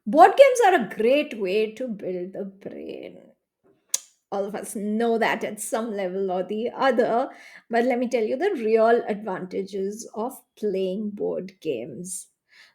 Board games are a great way to build the brain. All of us know that at some level or the other. But let me tell you the real advantages of playing board games.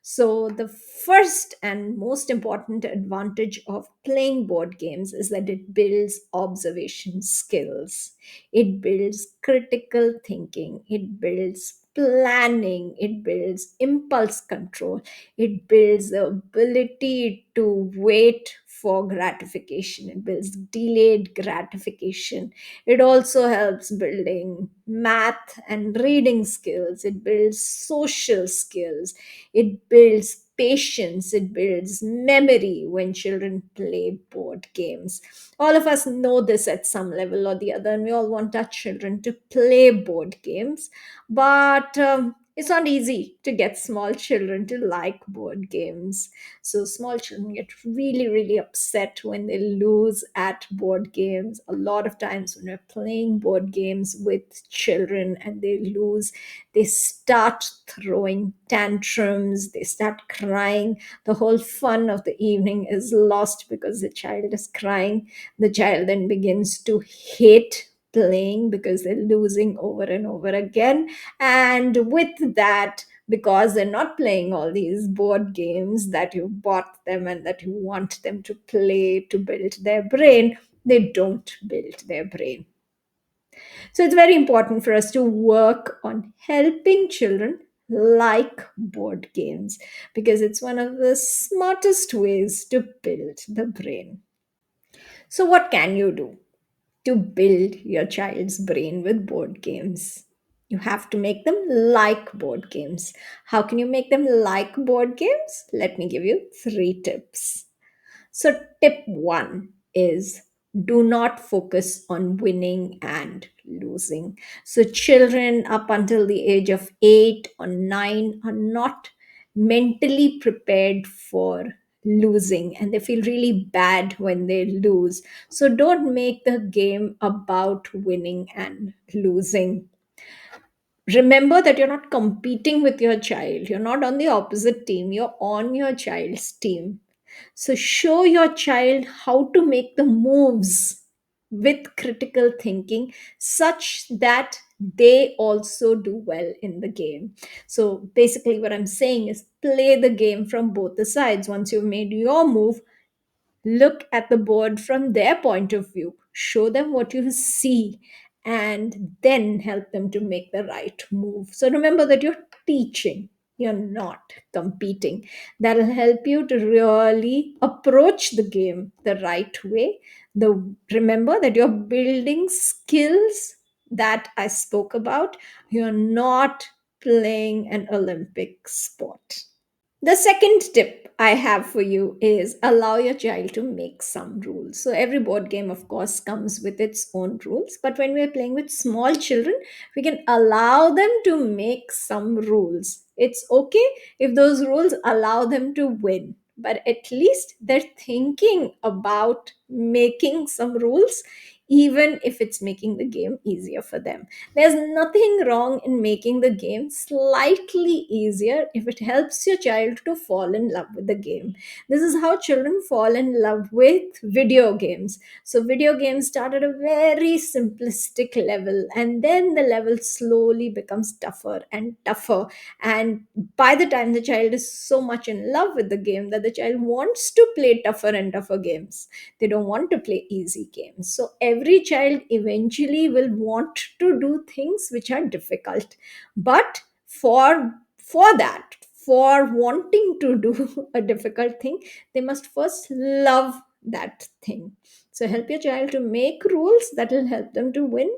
So, the first and most important advantage of playing board games is that it builds observation skills, it builds critical thinking, it builds planning, it builds impulse control, it builds the ability to wait for gratification. It builds delayed gratification. It also helps building math and reading skills. It builds social skills. It builds patience. It builds memory when children play board games. All of us know this at some level or the other, and we all want our children to play board games. But it's not easy to get small children to like board games. So small children get really, really upset when they lose at board games. A lot of times when we're playing board games with children and they lose, they start throwing tantrums, they start crying. The whole fun of the evening is lost because the child is crying. The child then begins to hate playing because they're losing over and over again. And with that, because they're not playing all these board games that you bought them and that you want them to play to build their brain, they don't build their brain. So it's very important for us to work on helping children like board games because it's one of the smartest ways to build the brain. So, what can you do to build your child's brain with board games? You have to make them like board games. How can you make them like board games? Let me give you three tips. So, tip one is do not focus on winning and losing. So, children up until the age of 8 or 9 are not mentally prepared for losing and they feel really bad when they lose. So, don't make the game about winning and losing. Remember that you're not competing with your child, you're not on the opposite team, you're on your child's team. So show your child how to make the moves with critical thinking such that they also do well in the game. So basically, what I'm saying is play the game from both the sides. Once you've made your move, look at the board from their point of view, show them what you see, and then help them to make the right move. So remember that you're teaching, you're not competing. That'll help you to really approach the game the right way. Remember that you're building skills that I spoke about. You're not playing an Olympic sport. The second tip I have for you is allow your child to make some rules. So, every board game, of course, comes with its own rules. But when we're playing with small children, we can allow them to make some rules. It's okay if those rules allow them to win, but at least they're thinking about making some rules, even if it's making the game easier for them. There's nothing wrong in making the game slightly easier if it helps your child to fall in love with the game. This is how children fall in love with video games. So, video games start at a very simplistic level, and then the level slowly becomes tougher and tougher. And by the time the child is so much in love with the game that the child wants to play tougher and tougher games, they don't want to play easy games. So every child eventually will want to do things which are difficult, but for wanting to do a difficult thing, they must first love that thing. So help your child to make rules that will help them to win.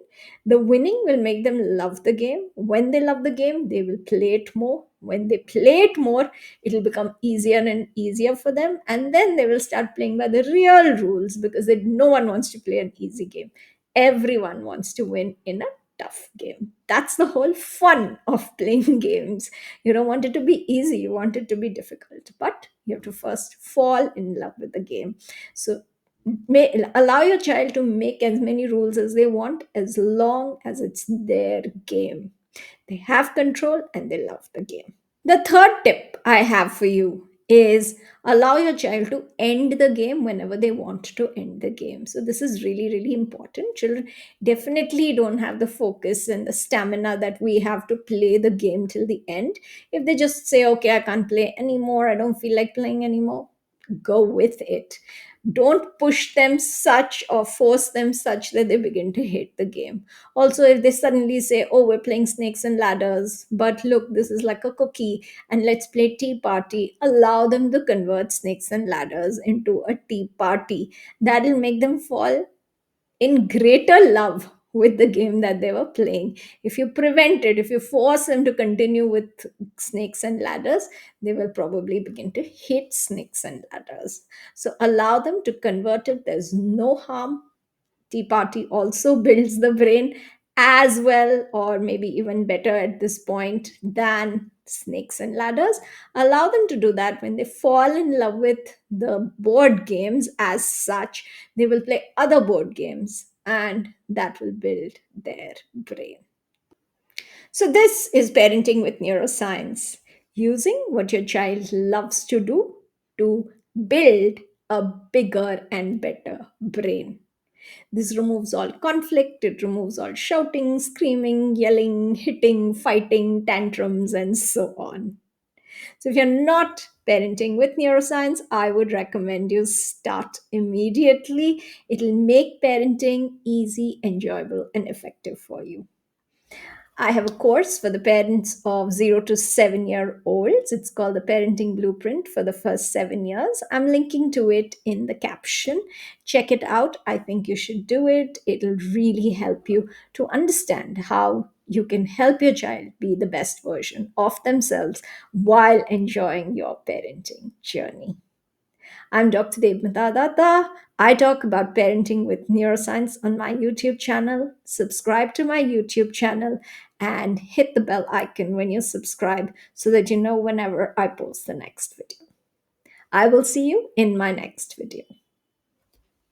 The winning will make them love the game. When they love the game, they will play it more. When they play it more, it'll become easier and easier for them, and then they will start playing by the real rules because no one wants to play an easy game. Everyone wants to win in a tough game. That's the whole fun of playing games. You don't want it to be easy, you want it to be difficult, but you have to first fall in love with the game. So allow your child to make as many rules as they want as long as it's their game. They have control and they love the game. The third tip I have for you is allow your child to end the game whenever they want to end the game. So this is really, really important. Children definitely don't have the focus and the stamina that we have to play the game till the end. If they just say, okay, I can't play anymore, I don't feel like playing anymore, go with it. Don't push them such or force them such that they begin to hate the game. Also, if they suddenly say, oh, we're playing snakes and ladders, but look, this is like a cookie, and let's play tea party, allow them to convert snakes and ladders into a tea party. That'll make them fall in greater love with the game that they were playing. If you prevent it, if you force them to continue with snakes and ladders, they will probably begin to hate snakes and ladders. So allow them to convert it. There's no harm. Tea party also builds the brain as well, or maybe even better at this point than snakes and ladders. Allow them to do that. When they fall in love with the board games as such, they will play other board games, and that will build their brain. So, this is parenting with neuroscience, using what your child loves to do to build a bigger and better brain. This removes all conflict, it removes all shouting, screaming, yelling, hitting, fighting, tantrums, and so on. So, if you're not parenting with neuroscience, I would recommend you start immediately. It'll make parenting easy, enjoyable, and effective for you. I have a course for the parents of 0 to 7 year olds. It's called the Parenting Blueprint for the first 7 years. I'm linking to it in the caption. Check it out. I think you should do it. It'll really help you to understand how you can help your child be the best version of themselves while enjoying your parenting journey. I'm Dr. Debmita Dutta. I talk about parenting with neuroscience on my YouTube channel. Subscribe to my YouTube channel and hit the bell icon when you subscribe so that you know whenever I post the next video. I will see you in my next video.